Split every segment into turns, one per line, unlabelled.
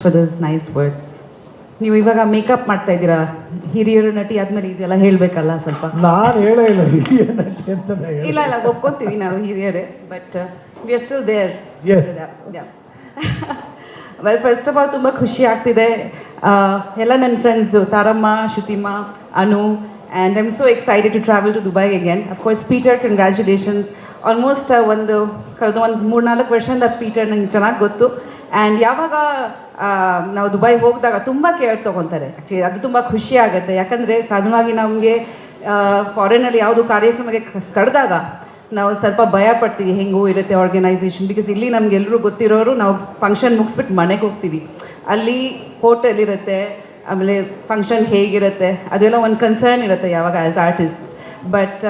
For those nice words. ನೀವು ಇವಾಗ makeup ಮಾಡ್ತಾ ಇದ್ದೀರಾ, ಹಿರಿಯರು ನಟಿ ಆದ್ಮೇಲೆ ಇದೆಲ್ಲ ಹೇಳಬೇಕಲ್ಲ ಸ್ವಲ್ಪ.
ನಾನು ಹೇಳೇ ಇಲ್ಲ ಹಿರಿಯ ನಟಿ ಅಂತ.
ಇಲ್ಲ ಒಪ್ಕೊಂತೀವಿ ನಾವು ಹಿರಿಯರೇ, but we are still there.
Yes.
Well, first of all ತುಂಬ ಖುಷಿ ಆಗ್ತಿದೆ. ಎಲ್ಲ ನನ್ನ ಫ್ರೆಂಡ್ಸು ತಾರಮ್ಮ, ಶ್ರುತಿಮ್ಮ, Anu, and I am so excited to travel to Dubai again. Of course Peter, congratulations. Almost ಕಳೆದ ಒಂದು 3-4 ವರ್ಷದಿಂದ ಪೀಟರ್ ನಂಗೆ ಚೆನ್ನಾಗಿ ಗೊತ್ತು. ಆ್ಯಂಡ್ ಯಾವಾಗ ನಾವು ದುಬೈ ಹೋಗಿದಾಗ ತುಂಬ ಕೇರ್ ತೊಗೊತಾರೆ. ಆ್ಯಕ್ಚುಲಿ ಅದು ತುಂಬ ಖುಷಿ ಆಗುತ್ತೆ. ಯಾಕಂದರೆ ಸಾಧಾರಣವಾಗಿ ನಮಗೆ ಫಾರಿನಲ್ಲಿ ಯಾವುದು ಕಾರ್ಯಕ್ರಮಕ್ಕೆ ಕರೆದಾಗ ನಾವು ಸ್ವಲ್ಪ ಭಯ ಪಡ್ತೀವಿ, ಹೆಂಗೂ ಇರುತ್ತೆ ಆರ್ಗನೈಸೇಷನ್. ಬಿಕಾಸ್ ಇಲ್ಲಿ ನಮಗೆಲ್ಲರೂ ಗೊತ್ತಿರೋರು, ನಾವು ಫಂಕ್ಷನ್ ಮುಗಿಸ್ಬಿಟ್ಟು ಮನೆಗೆ ಹೋಗ್ತೀವಿ. ಅಲ್ಲಿ ಹೋಟೆಲ್ ಇರುತ್ತೆ, ಆಮೇಲೆ ಫಂಕ್ಷನ್ ಹೇಗಿರುತ್ತೆ ಅದೆಲ್ಲ ಒಂದು ಕನ್ಸರ್ನ್ ಇರುತ್ತೆ ಯಾವಾಗ ಆ್ಯಸ್ ಆರ್ಟಿಸ್ಟ್ಸ್. ಬಟ್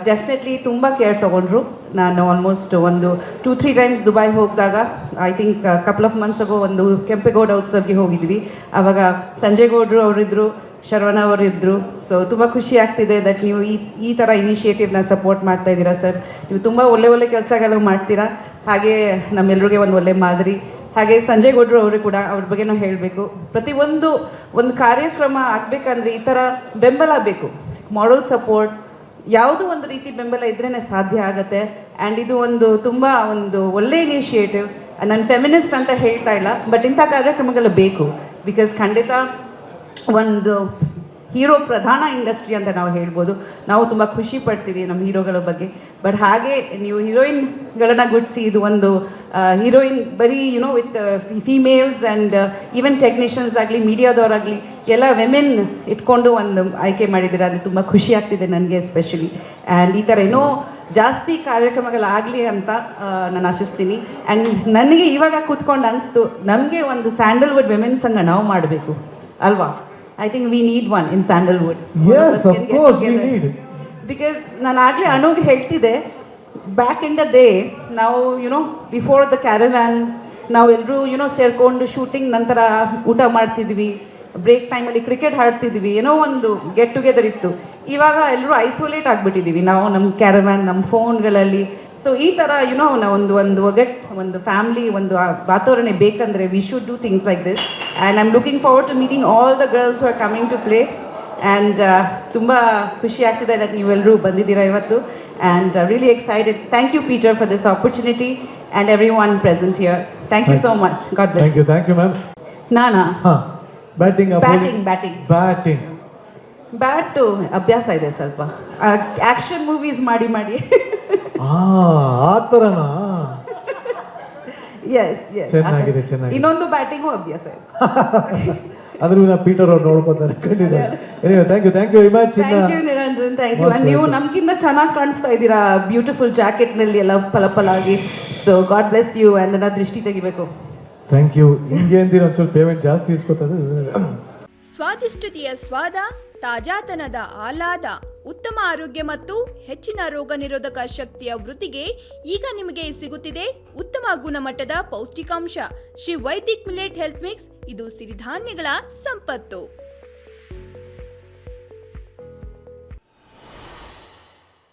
ಡೆಫಿನೆಟ್ಲಿ ತುಂಬ ಕೇರ್ ತೊಗೊಂಡ್ರು. ನಾನು ಆಲ್ಮೋಸ್ಟ್ ಒಂದು 2-3 ಟೈಮ್ಸ್ ದುಬೈ ಹೋಗಿದಾಗ, I think couple of months ಆಗೋ ಒಂದು ಕೆಂಪೇಗೌಡ ಉತ್ಸವಕ್ಕೆ ಹೋಗಿದ್ವಿ. ಆವಾಗ ಸಂಜಯ್ ಗೌಡ್ರು ಅವರಿದ್ದರು, ಶರವಣ ಅವರಿದ್ದರು. ಸೊ ತುಂಬ ಖುಷಿ ಆಗ್ತಿದೆ ದಟ್ ನೀವು ಈ ಥರ ಇನಿಷಿಯೇಟಿವ್ನ ಸಪೋರ್ಟ್ ಮಾಡ್ತಾ ಇದ್ದೀರಾ ಸರ್. ನೀವು ತುಂಬ ಒಳ್ಳೆ ಕೆಲಸಗಳು ಮಾಡ್ತೀರಾ, ಹಾಗೆ ನಮ್ಮೆಲ್ಲರಿಗೆ ಒಂದು ಒಳ್ಳೆ ಮಾದರಿ. ಹಾಗೆ ಸಂಜಯ್ ಗೌಡ್ರು ಅವರು ಕೂಡ, ಅವ್ರ ಬಗ್ಗೆ ನಾವು ಹೇಳಬೇಕು. ಒಂದು ಕಾರ್ಯಕ್ರಮ ಆಗಬೇಕಂದ್ರೆ ಈ ಥರ ಬೆಂಬಲ ಬೇಕು, ಮಾರಲ್ ಸಪೋರ್ಟ್, ಯಾವುದೋ ಒಂದು ರೀತಿ ಬೆಂಬಲ ಇದ್ರೇ ಸಾಧ್ಯ ಆಗುತ್ತೆ. ಆ್ಯಂಡ್ ಇದು ತುಂಬ ಒಳ್ಳೆ ಇನಿಷಿಯೇಟಿವ್. ನಾನು ಫೆಮಿನಿಸ್ಟ್ ಅಂತ ಹೇಳ್ತಾ ಇಲ್ಲ, ಬಟ್ ಇಂಥ ಕಾರ್ಯಕ್ರಮಗಳು ಬೇಕು. ಬಿಕಾಸ್ ಖಂಡಿತ ಒಂದು ಹೀರೋ ಪ್ರಧಾನ ಇಂಡಸ್ಟ್ರಿ ಅಂತ ನಾವು ಹೇಳ್ಬೋದು. ನಾವು ತುಂಬ ಖುಷಿ ಪಡ್ತೀವಿ ನಮ್ಮ ಹೀರೋಗಳ ಬಗ್ಗೆ. ಬಟ್ ಹಾಗೆ ನೀವು ಹೀರೋಯಿನ್ಗಳನ್ನ ಗುಡ್ಸಿ, ಇದು ಒಂದು ಹೀರೋಯಿನ್ ಬರೀ with females and even technicians ಆಗಲಿ, ಮೀಡಿಯಾದವರಾಗಲಿ ಎಲ್ಲ ವೆಮೆನ್ ಇಟ್ಕೊಂಡು ಒಂದು ಆಯ್ಕೆ ಮಾಡಿದ್ದೀರ. ಅದು ತುಂಬ ಖುಷಿ ಆಗ್ತಿದೆ ನನಗೆ ಎಸ್ಪೆಷಲಿ. ಆ್ಯಂಡ್ ಈ ಥರ ಏನೋ ಜಾಸ್ತಿ ಕಾರ್ಯಕ್ರಮಗಳಾಗಲಿ ಅಂತ ನಾನು ಆಶಿಸ್ತೀನಿ. ಆ್ಯಂಡ್ ನನಗೆ ಇವಾಗ ಕೂತ್ಕೊಂಡು ಅನಿಸ್ತು, ನಮಗೆ ಒಂದು ಸ್ಯಾಂಡಲ್ವುಡ್ ವೆಮೆನ್ ಸಂಘ ನಾವು ಮಾಡಬೇಕು ಅಲ್ವಾ? I think we need one in Sandalwood.
Yes, of course we need.
Because ನಾನು ಆಗಲೇ ಅನುಗೆ ಹೇಳ್ತಿದ್ದೆ, ಬ್ಯಾಕ್ ಇನ್ ದ ಡೇ ನಾವು ಬಿಫೋರ್ ದ ಕ್ಯಾರವ್ಯಾನ್ ನಾವೆಲ್ಲರೂ ಸೇರ್ಕೊಂಡು ಶೂಟಿಂಗ್ ನಂತರ ಊಟ ಮಾಡ್ತಿದ್ವಿ, ಬ್ರೇಕ್ ಟೈಮಲ್ಲಿ ಕ್ರಿಕೆಟ್ ಆಡ್ತಿದ್ವಿ, ಏನೋ ಒಂದು ಗೆಟ್ ಟುಗೆದರ್ ಇತ್ತು. ಇವಾಗ ಎಲ್ಲರೂ ಐಸೋಲೇಟ್ ಆಗಿಬಿಟ್ಟಿದ್ದೀವಿ ನಾವು ನಮ್ಮ ಕ್ಯಾರವ್ಯಾನ್, ನಮ್ಮ ಫೋನ್ಗಳಲ್ಲಿ. ಸೊ ಈ ಥರ ಒಂದು ಒಗ್ಗಟ್ಟು, ಒಂದು ಫ್ಯಾಮ್ಲಿ, ಒಂದು ವಾತಾವರಣ ಬೇಕಂದರೆ we should do things like this. And I am looking forward to meeting all the girls who are coming to play. And ತುಂಬ ಖುಷಿ ಆಗ್ತಿದೆ ದಟ್ ನೀವೆಲ್ಲರೂ ಬಂದಿದ್ದೀರಾ ಇವತ್ತು. And really excited. Thank you Peter for this opportunity and every one present here. Thank you so much. God bless.
Thank you ma'am.
ನಾನಾ
batting
bat ಅಭ್ಯಾಸ ಇದೆ ಸ್ವಲ್ಪ, ಆ್ಯಕ್ಷನ್ ಮೂವೀಸ್ ಮಾಡಿ
ಆ ಥರನಾ?
ಎಸ್
ಚೆನ್ನಾಗಿದೆ.
ಇನ್ನೊಂದು ಬ್ಯಾಟಿಂಗು ಅಭ್ಯಾಸ ಇದೆ.
ಆದ್ರೂ ಪೀಟರ್ ಅವ್ರು ನೋಡ್ಕೊತಾರೆ ಖಂಡಿತ. Thank you very much.
Thank you Niranjan, thank you. ನೀವು ನಮ್ಗಿಂತ ಚೆನ್ನಾಗಿ ಕಾಣಿಸ್ತಾ ಇದ್ದೀರಾ ಬ್ಯೂಟಿಫುಲ್ ಜಾಕೆಟ್ನಲ್ಲಿ ಎಲ್ಲ ಫಲಫಲಾಗಿ. So God bless you. And ನನ್ನ ದೃಷ್ಟಿ ತೆಗಿಬೇಕು.
Thank you. ಹಿಂಗೆ ಅಂದಿರ ಒಂಚೂರು ಪೇಮೆಂಟ್ ಜಾಸ್ತಿ ಇಸ್ಕೊತದೆ.
ಸ್ವಾದಿಷ್ಟತೆಯ ಸ್ವಾದ, ತಾಜಾತನದ ಆಹ್ಲಾದ, ಉತ್ತಮ ಆರೋಗ್ಯ ಮತ್ತು ಹೆಚ್ಚಿನ ರೋಗ ನಿರೋಧಕ ಶಕ್ತಿಯ ವೃದ್ಧಿಗೆ ಈಗ ನಿಮಗೆ ಸಿಗುತ್ತಿದೆ ಉತ್ತಮ ಗುಣಮಟ್ಟದ ಪೌಷ್ಟಿಕಾಂಶ Shri Vaidik millet health mix. ಇದು ಸಿರಿಧಾನ್ಯಗಳ ಸಂಪತ್ತು.